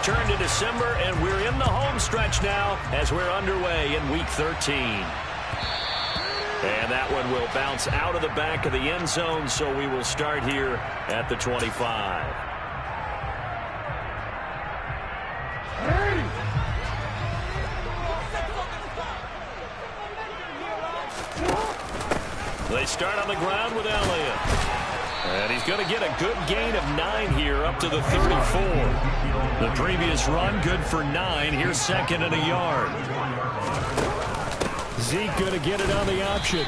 turned to December, and we're in the home stretch now as we're underway in Week 13. And that one will bounce out of the back of the end zone, so we will start here at the 25. They start on the ground with Elliott. And he's going to get a good gain of 9 here up to the 34. The previous run good for 9. Here's second and a yard. Zeke going to get it on the option.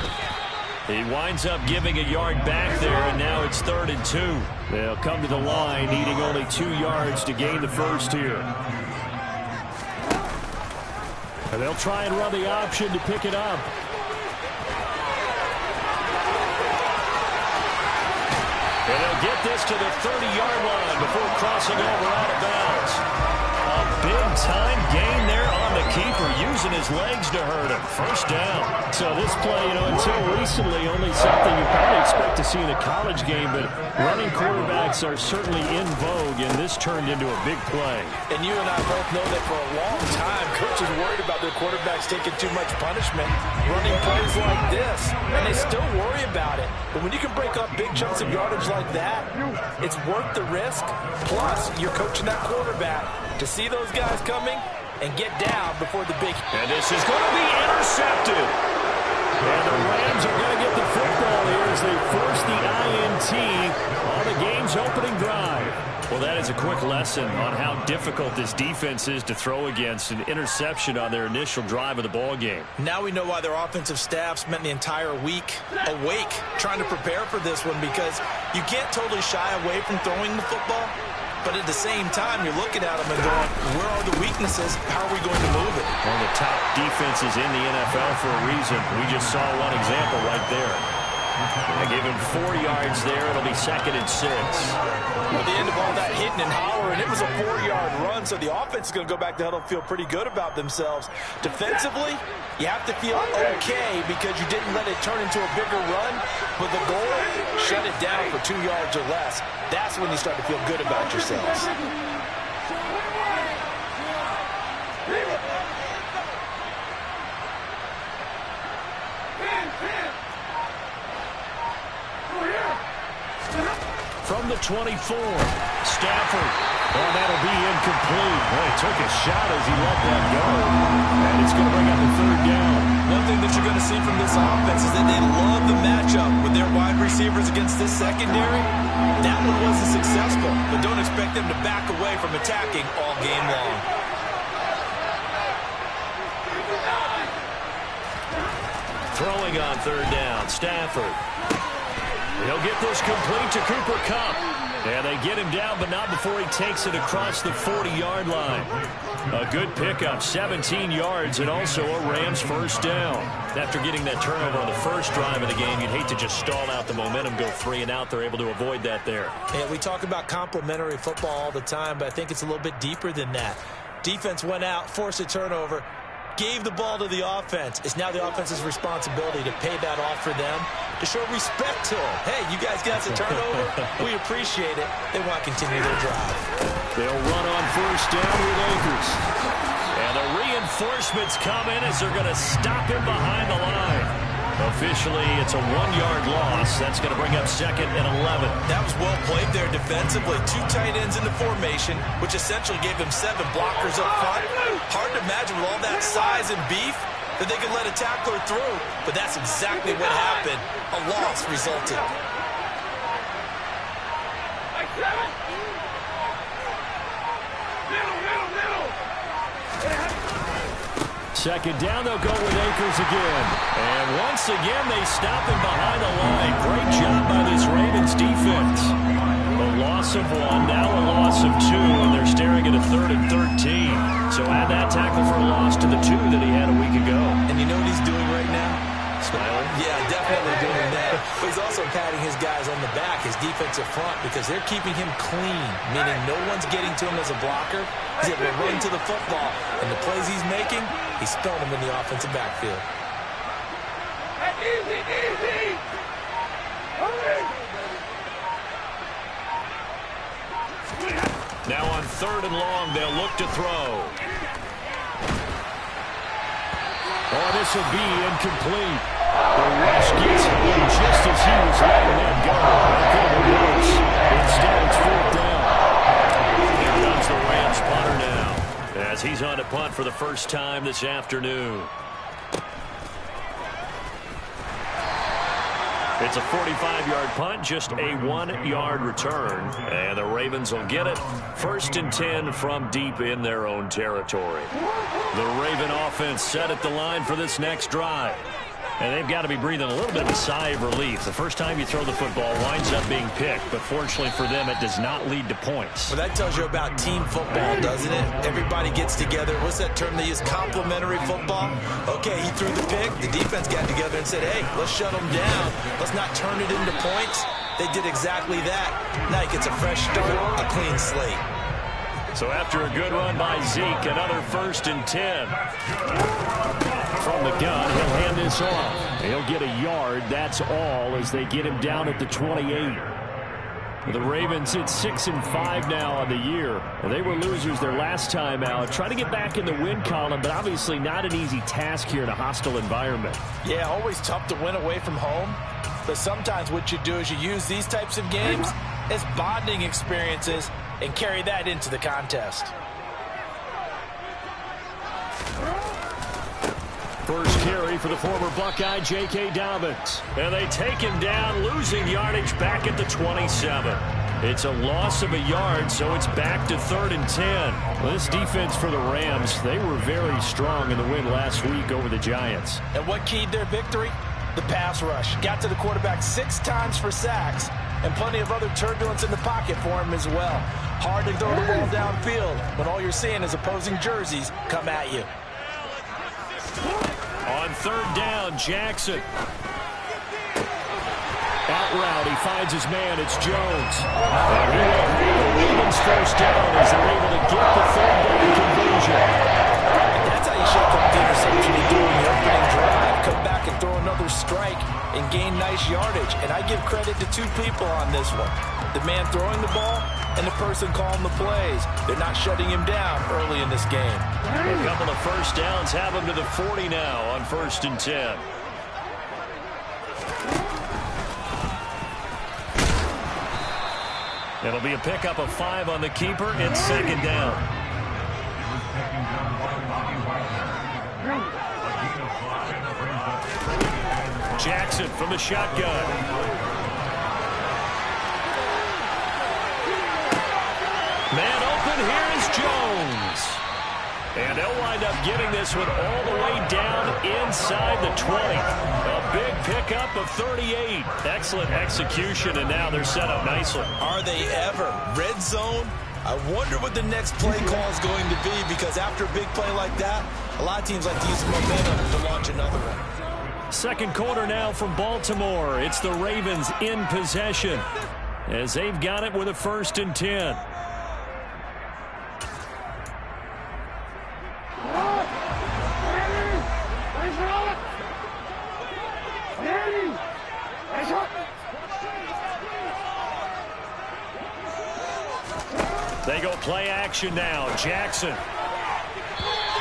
He winds up giving a yard back there, and now it's 3rd and 2. They'll come to the line needing only 2 yards to gain the first here. And they'll try and run the option to pick it up. And they'll get this to the 30-yard line before crossing over out of bounds. A big-time gain there on the keeper, using his legs to hurt him. First down. So this play, until recently, only something you probably expect to see in a college game, but running quarterbacks are certainly in vogue, and this turned into a big play. And you and I both know that for a long time, coaches worried about their quarterbacks taking too much punishment, running plays like this, and they still worry about it. But when you can break up big chunks of yardage like that, it's worth the risk. Plus, you're coaching that quarterback to see those guys coming and get down before the big. And this is going to be intercepted. And the Rams are going to get the football here as they force the INT on the game's opening drive. Well, that is a quick lesson on how difficult this defense is to throw against. An interception on their initial drive of the ball game. Now we know why their offensive staff spent the entire week awake trying to prepare for this one, because you can't totally shy away from throwing the football. But at the same time, you're looking at them and going, where are the weaknesses? How are we going to move it? One of the top defenses in the NFL for a reason. We just saw one example right there. They gave him 4 yards there. It'll be 2nd and 6. At the end of all that hitting and hollering, it was a 4-yard run, so the offense is going to go back to huddle, feel pretty good about themselves. Defensively, you have to feel okay because you didn't let it turn into a bigger run, but the goal, shut it down for 2 yards or less. That's when you start to feel good about yourselves. From the 24, Stafford. Oh, that'll be incomplete. Boy, he took a shot as he let that go. And it's going to bring up the 3rd down. One thing that you're going to see from this offense is that they love the matchup with their wide receivers against this secondary. That one wasn't successful, but don't expect them to back away from attacking all game long. Throwing on 3rd down, Stafford. He'll get this complete to Cooper Kupp. And they get him down, but not before he takes it across the 40-yard line. A good pickup, 17 yards, and also a Rams first down. After getting that turnover on the first drive of the game, you'd hate to just stall out the momentum, go 3 and out. They're able to avoid that there. Yeah, we talk about complementary football all the time, but I think it's a little bit deeper than that. Defense went out, forced a turnover, gave the ball to the offense. It's now the offense's responsibility to pay that off for them, to show respect to them. Hey, you guys got a turnover? We appreciate it. They want to continue their drive. They'll run on first down with Akers. And the reinforcements come in as they're going to stop him behind the line. Officially, it's a 1-yard loss. That's going to bring up 2nd and 11. That was well played there defensively. 2 tight ends in the formation, which essentially gave them 7 blockers up front. Hard to imagine with all that size and beef that they could let a tackler through, but that's exactly what happened. A loss resulted. Second down, they'll go with Akers again. And once again, they stop him behind the line. Great job by this Ravens defense. A loss of 1, now a loss of 2, and they're staring at a 3rd and 13. So add that tackle for a loss to the 2 that he had a week ago. And you know what he's doing right now? Smiling? Yeah, definitely doing that. But he's also patting his guys on the back, his defensive front, because they're keeping him clean, meaning no one's getting to him as a blocker. He's able to run to the football, and the plays he's making, he's throwing them in the offensive backfield. Easy, easy! Now on 3rd and long, they'll look to throw. Oh, this will be incomplete. The rush gets him just as he was letting that go. That could have been worse. Instead, it's 4th down. Here comes the Rams punter now, as he's on to punt for the first time this afternoon. It's a 45-yard punt, just a 1-yard return. And the Ravens will get it. 1st and 10 from deep in their own territory. The Raven offense set at the line for this next drive. And they've got to be breathing a little bit of a sigh of relief. The first time you throw the football winds up being picked, but fortunately for them, it does not lead to points. Well, that tells you about team football, doesn't it? Everybody gets together. What's that term they use? Complementary football? Okay, he threw the pick. The defense got together and said, hey, let's shut them down. Let's not turn it into points. They did exactly that. Now he gets a fresh start, a clean slate. So after a good run by Zeke, another 1st and 10. From the gun, he'll hand this off. He'll get a yard, that's all, as they get him down at the 28. The Ravens hit 6-5 now on the year. They were losers their last time out. Try to get back in the win column, but obviously not an easy task here in a hostile environment. Yeah, always tough to win away from home. But sometimes what you do is you use these types of games as bonding experiences and carry that into the contest. First carry for the former Buckeye, J.K. Dobbins. And they take him down, losing yardage back at the 27. It's a loss of a yard, so it's back to 3rd and 10. Well, this defense for the Rams, they were very strong in the win last week over the Giants. And what keyed their victory? The pass rush. Got to the quarterback 6 times for sacks, and plenty of other turbulence in the pocket for him as well. Hard to throw the ball downfield when all you're seeing is opposing jerseys come at you. On 3rd down, Jackson. Out route, he finds his man. It's Jones. And he will have the Ravens first down as they're able to get the 3rd down conversion. That's how you shake up the interception you do in the opening drive. Come back and throw another strike and gain nice yardage. And I give credit to 2 people on this one. The man throwing the ball and the person calling the plays. They're not shutting him down early in this game. A couple of first downs have him to the 40 now on 1st and 10. It'll be a pickup of 5 on the keeper. It's 2nd down. Jackson from the shotgun. Man open, here is Jones. And they'll wind up getting this one all the way down inside the 20. A big pickup of 38. Excellent execution, and now they're set up nicely. Are they ever? Red zone? I wonder what the next play call is going to be, because after a big play like that, a lot of teams like to use momentum to launch another one. 2nd quarter now from Baltimore. It's the Ravens in possession as they've got it with a 1st and 10. They go play action now. Jackson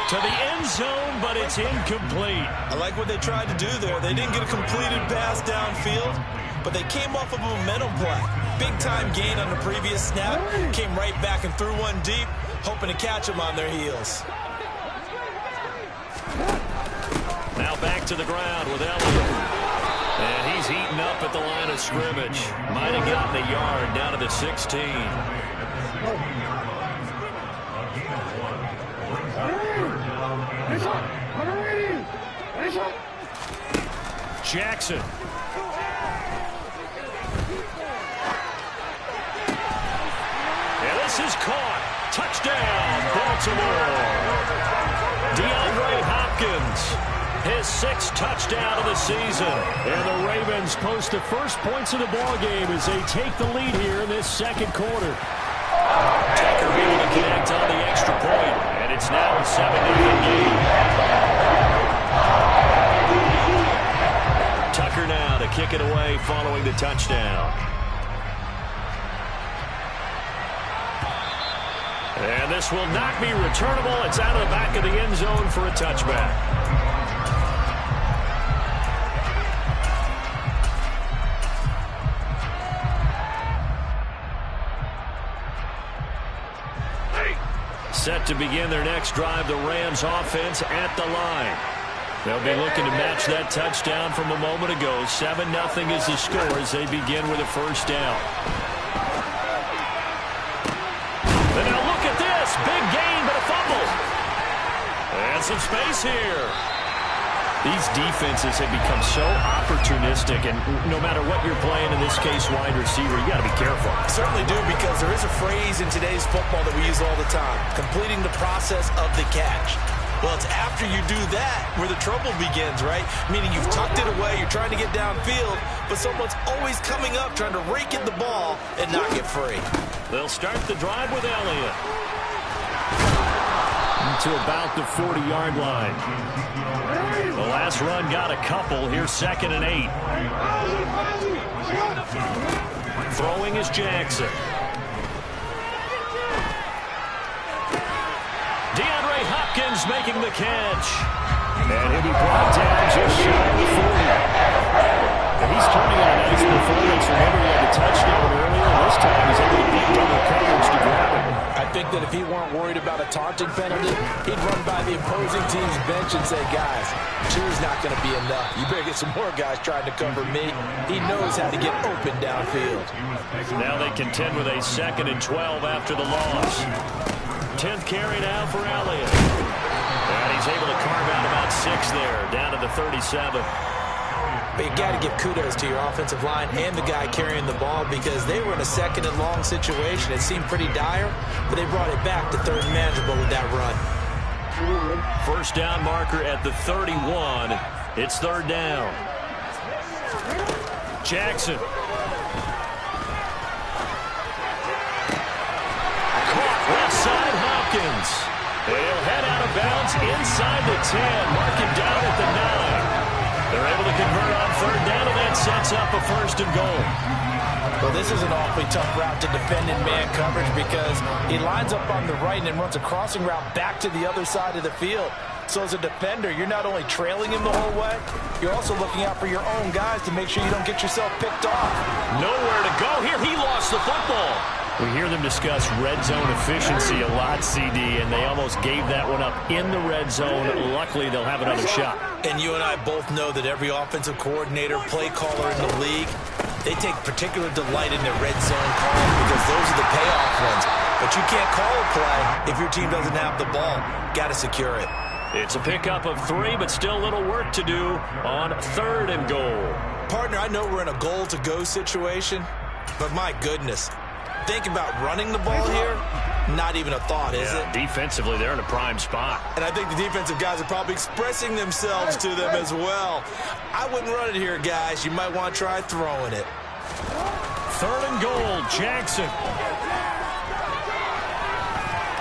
to the end zone, but it's incomplete. I like what they tried to do there. They didn't get a completed pass downfield, but they came off of a momentum play. Big-time gain on the previous snap. Came right back and threw one deep, hoping to catch them on their heels. Now back to the ground with Elliott. And he's eaten up at the line of scrimmage. Might have gotten a yard down to the 16. Jackson. And this is caught. Touchdown, Baltimore. DeAndre Hopkins, his 6th touchdown of the season. And the Ravens post the first points of the ballgame as they take the lead here in this 2nd quarter. Tucker able to connect on the extra point, and it's now a 7-0 game. Tucker now to kick it away following the touchdown. And this will not be returnable. It's out of the back of the end zone for a touchback. Set to begin their next drive, the Rams offense at the line. They'll be looking to match that touchdown from a moment ago. 7-0 is the score as they begin with a first down. And now look at this. Big gain, but a fumble. And some space here. These defenses have become so opportunistic, and no matter what you're playing, in this case, wide receiver, you got to be careful. Certainly do, because there is a phrase in today's football that we use all the time, completing the process of the catch. Well, it's after you do that where the trouble begins, right? Meaning you've tucked it away, you're trying to get downfield, but someone's always coming up trying to rake in the ball and not get free. They'll start the drive with Elliott. To about the 40-yard line. The last run got a couple. Here's 2nd and 8. Throwing is Jackson. DeAndre Hopkins making the catch. And he'll be brought down just shy of the 40. And he's turning in a nice performance. Remember, he had the touchdown earlier. This time he's able to beat double coverage to grab it. I think that if he weren't worried about a taunting penalty, he'd run by the opposing team's bench and say, guys, 2 is not going to be enough. You better get some more guys trying to cover me. He knows how to get open downfield. Now they contend with a 2nd and 12 after the loss. 10th carry now for Elliott. And he's able to carve out about 6 there, down to the 37. But you got to give kudos to your offensive line and the guy carrying the ball, because they were in a 2nd and long situation. It seemed pretty dire, but they brought it back to 3rd and manageable with that run. First down marker at the 31. It's 3rd down. Jackson. Caught left side, Hopkins. They'll head out of bounds inside the 10. Mark him down at the 9. They're able to convert on 3rd down, and that sets up a 1st and goal. Well, this is an awfully tough route to defend in man coverage, because he lines up on the right and then runs a crossing route back to the other side of the field. So as a defender, you're not only trailing him the whole way, you're also looking out for your own guys to make sure you don't get yourself picked off. Nowhere to go here. He lost the football. We hear them discuss red zone efficiency a lot, CD, and they almost gave that one up in the red zone. Luckily, they'll have another shot. And you and I both know that every offensive coordinator, play caller in the league, they take particular delight in their red zone calls, because those are the payoff ones. But you can't call a play if your team doesn't have the ball. Got to secure it. It's a pickup of 3, but still a little work to do on 3rd and goal. Partner, I know we're in a goal-to-go situation, but my goodness, think about running the ball here. Not even a thought, is it? Defensively, they're in a prime spot. And I think the defensive guys are probably expressing themselves to them as well. I wouldn't run it here, guys. You might want to try throwing it. 3rd and goal, Jackson.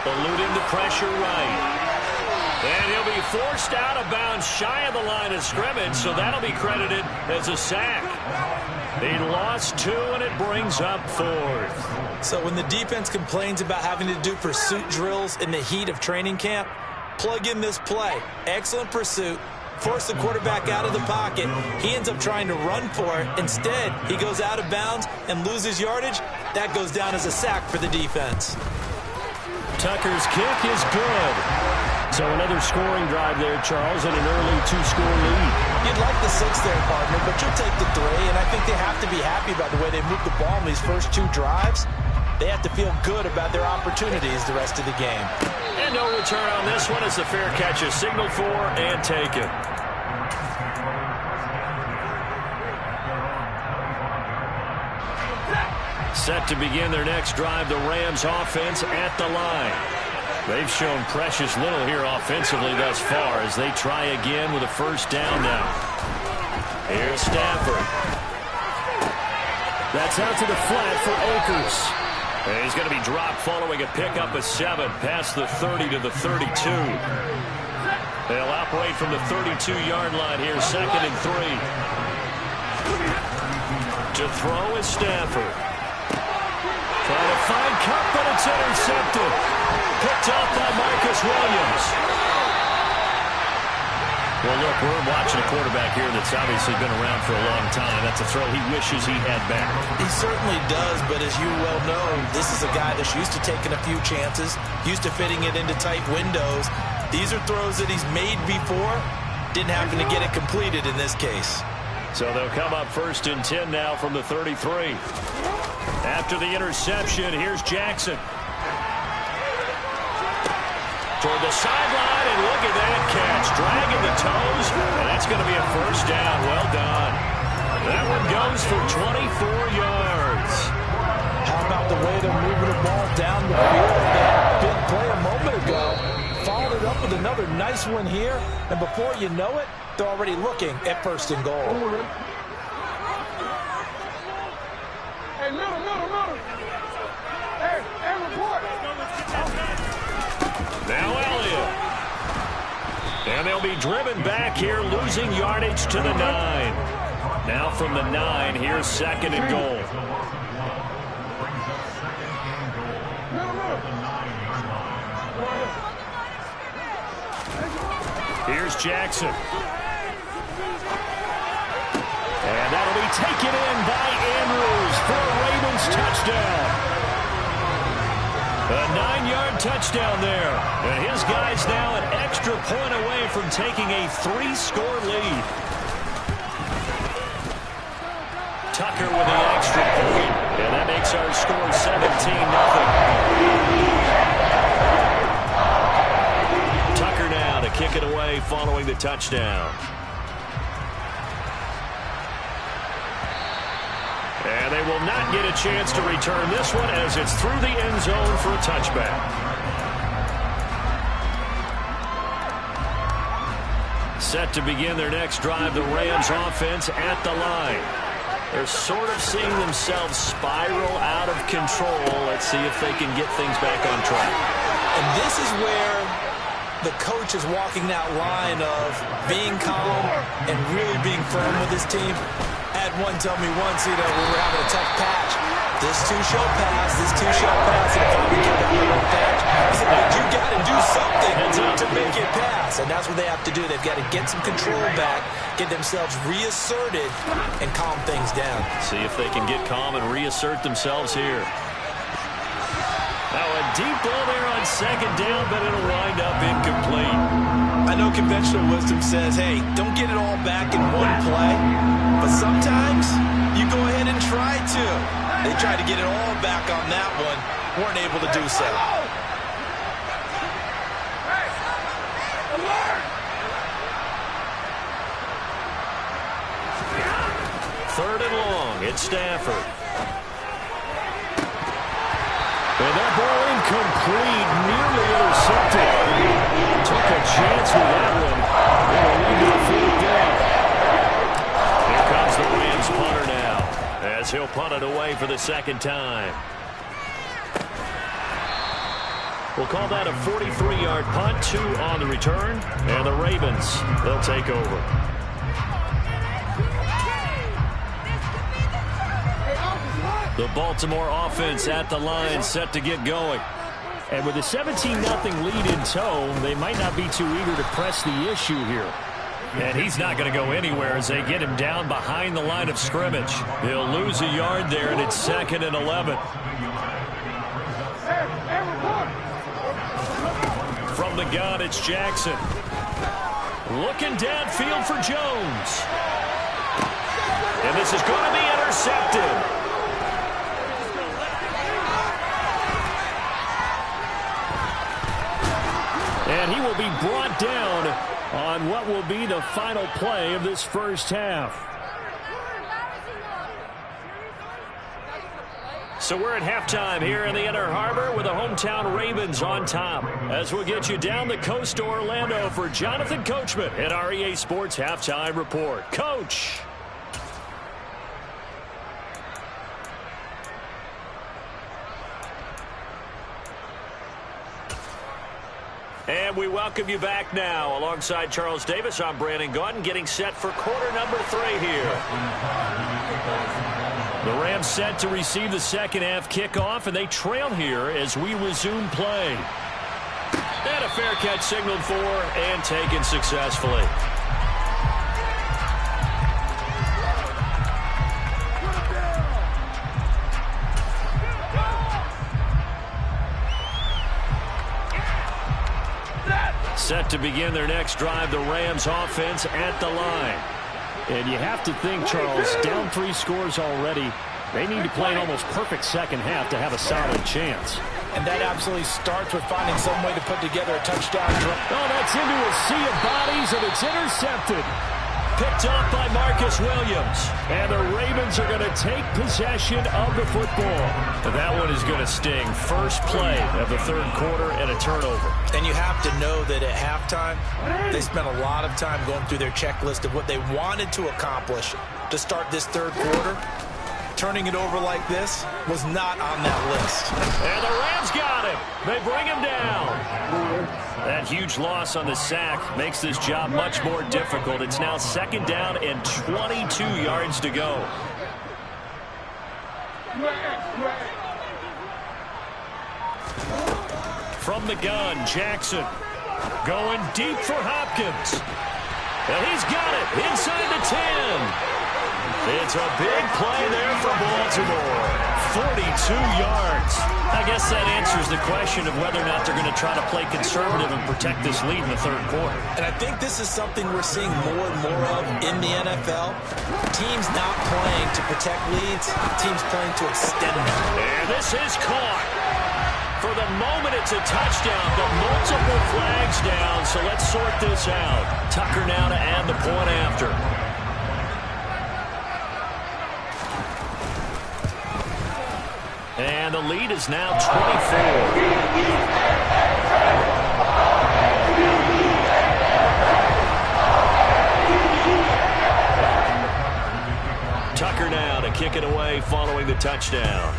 Eluding the pressure right. And he'll be forced out of bounds shy of the line of scrimmage, so that'll be credited as a sack. He lost 2, and it brings up 4th. So when the defense complains about having to do pursuit drills in the heat of training camp, plug in this play. Excellent pursuit. Force the quarterback out of the pocket. He ends up trying to run for it. Instead, he goes out of bounds and loses yardage. That goes down as a sack for the defense. Tucker's kick is good. So another scoring drive there, Charles, and an early 2-score lead. You'd like the 6 there, partner, but you'll take the 3, and I think they have to be happy about the way they moved the ball in these first 2 drives. They have to feel good about their opportunities the rest of the game. And no return on this one as the fair catch is signaled for and taken. Set to begin their next drive, the Rams offense at the line. They've shown precious little here offensively thus far as they try again with a first down now. Here's Stafford. That's out to the flat for Akers. And he's going to be dropped following a pickup of 7 past the 30 to the 32. They'll operate from the 32-yard line here, 2nd and 3. To throw is Stafford. Trying to find Kupp, but it's intercepted. Picked off by Marcus Williams. Well, look, we're watching a quarterback here that's obviously been around for a long time. That's a throw he wishes he had back. He certainly does, but as you well know, this is a guy that's used to taking a few chances, used to fitting it into tight windows. These are throws that he's made before. Didn't happen to get it completed in this case. So they'll come up 1st and 10 now from the 33. After the interception, here's Jackson. Toward the sideline, and look at that catch. Dragging the toes, and that's going to be a 1st down. Well done. That one goes for 24 yards. How about the way they're moving the ball down the field? That big play a moment ago. Followed it up with another nice one here, and before you know it, they're already looking at 1st and goal. Hey, middle. Hey, report. Now Elliott. And they'll be driven back here, losing yardage to the 9. Now from the 9, here's 2nd and goal. Here's Jackson. And that'll be taken in by Andrews for a Ravens touchdown. A 9-yard touchdown there. And his guy's now an extra point away from taking a 3-score lead. Tucker with the extra point. And that makes our score 17-0. Tucker now to kick it away following the touchdown. And they will not get a chance to return this one as it's through the end zone for a touchback. Set to begin their next drive, the Rams offense at the line. They're sort of seeing themselves spiral out of control. Let's see if they can get things back on track. And this is where the coach is walking that line of being calm and really being firm with his team. Had one tell me once, we were having a tough patch. This too shall pass, and if I can get that little patch, he said, but you got to do something to make it pass. And that's what they have to do. They've got to get some control back, get themselves reasserted, and calm things down. See if they can get calm and reassert themselves here. Now a deep ball there on 2nd down, but it'll wind up incomplete. I know conventional wisdom says, hey, don't get it all back in one play. But sometimes you go ahead and try to. They tried to get it all back on that one. Weren't able to do so. Third and long, it's Stafford. And that ball incomplete, nearly intercepted. Took a chance with that one. They'll lead to the 4th down. Here comes the Rams punter now, as he'll punt it away for the 2nd time. We'll call that a 43-yard punt, 2 on the return, and the Ravens, they'll take over. The Baltimore offense at the line, set to get going. And with a 17-0 lead in tow, they might not be too eager to press the issue here. And he's not going to go anywhere as they get him down behind the line of scrimmage. He'll lose a yard there, and it's 2nd and 11. From the gun, it's Jackson. Looking downfield for Jones. And this is going to be intercepted. And he will be brought down on what will be the final play of this first half. So we're at halftime here in the Inner Harbor with the hometown Ravens on top. As we'll get you down the coast to Orlando for Jonathan Coachman at our EA Sports Halftime Report. Coach. And we welcome you back now. Alongside Charles Davis, I'm Brandon Gaudin, getting set for quarter number 3 here. The Rams set to receive the second half kickoff, and they trail here as we resume play. And a fair catch signaled for and taken successfully. Set to begin their next drive, the Rams offense at the line. And you have to think, Charles, down 3 scores already. They need to play an almost perfect second half to have a solid chance. And that absolutely starts with finding some way to put together a touchdown drive. Oh, that's into a sea of bodies, and it's intercepted. Picked off by Marcus Williams. And the Ravens are going to take possession of the football. That one is going to sting. First play of the third quarter and a turnover. And you have to know that at halftime, they spent a lot of time going through their checklist of what they wanted to accomplish to start this third quarter. Turning it over like this was not on that list. And the Rams got him. They bring him down. That huge loss on the sack makes this job much more difficult. It's now second down and 22 yards to go. From the gun, Jackson going deep for Hopkins. And he's got it inside the 10. It's a big play there for Baltimore. 42 yards. I guess that answers the question of whether or not they're going to try to play conservative and protect this lead in the third quarter. And I think this is something we're seeing more and more of in the NFL. Teams not playing to protect leads, teams playing to extend them. And this is caught. For the moment, it's a touchdown, but multiple flags down, so let's sort this out. Tucker now to add the point after. And the lead is now 24. Tucker now to kick it away following the touchdown.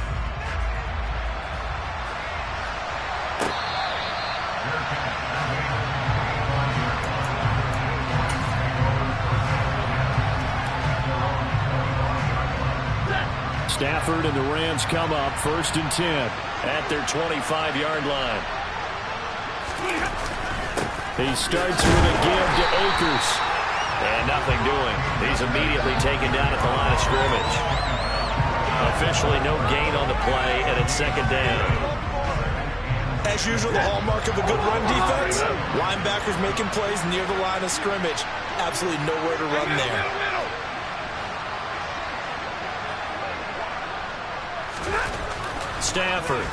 Stafford and the Rams come up 1st and 10 at their 25-yard line. He starts with a give to Akers. And nothing doing. He's immediately taken down at the line of scrimmage. Officially no gain on the play, and it's second down. As usual, the hallmark of a good run defense, linebackers making plays near the line of scrimmage. Absolutely nowhere to run there. Stafford.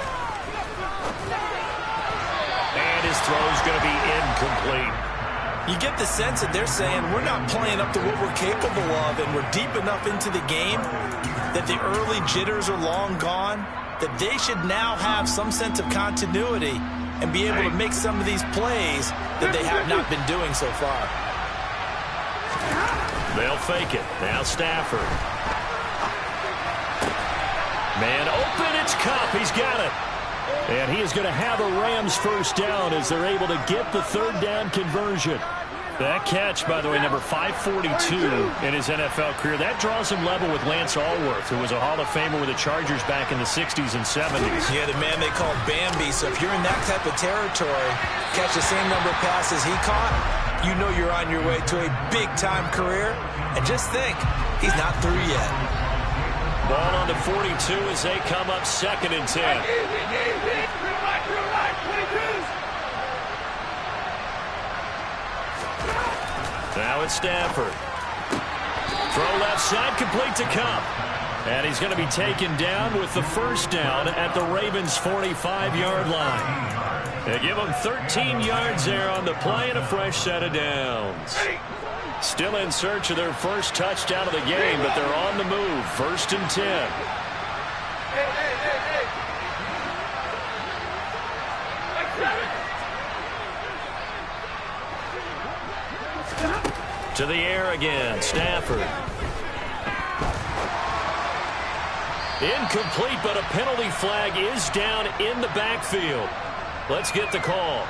And his throw's going to be incomplete. You get the sense that they're saying we're not playing up to what we're capable of, and we're deep enough into the game that the early jitters are long gone, that they should now have some sense of continuity and be able to make some of these plays that they have not been doing so far. They'll fake it. Now Stafford. Man open, it's Kupp. He's got it. And he is going to have a Rams first down as they're able to get the third down conversion. That catch, by the way, number 542 in his NFL career. That draws him level with Lance Allworth, who was a Hall of Famer with the Chargers back in the 60s and 70s. Yeah, the man they called Bambi. So if you're in that type of territory, catch the same number of passes he caught, you know you're on your way to a big-time career. And just think, he's not through yet. Ball on the 42 as they come up 2nd and 10. Now it's Stafford. Throw left side, complete to Kupp. And he's going to be taken down with the first down at the Ravens' 45-yard line. They give him 13 yards there on the play and a fresh set of downs. Still in search of their first touchdown of the game, but they're on the move. 1st and 10. To the air again, Stafford. Incomplete, but a penalty flag is down in the backfield. Let's get the call.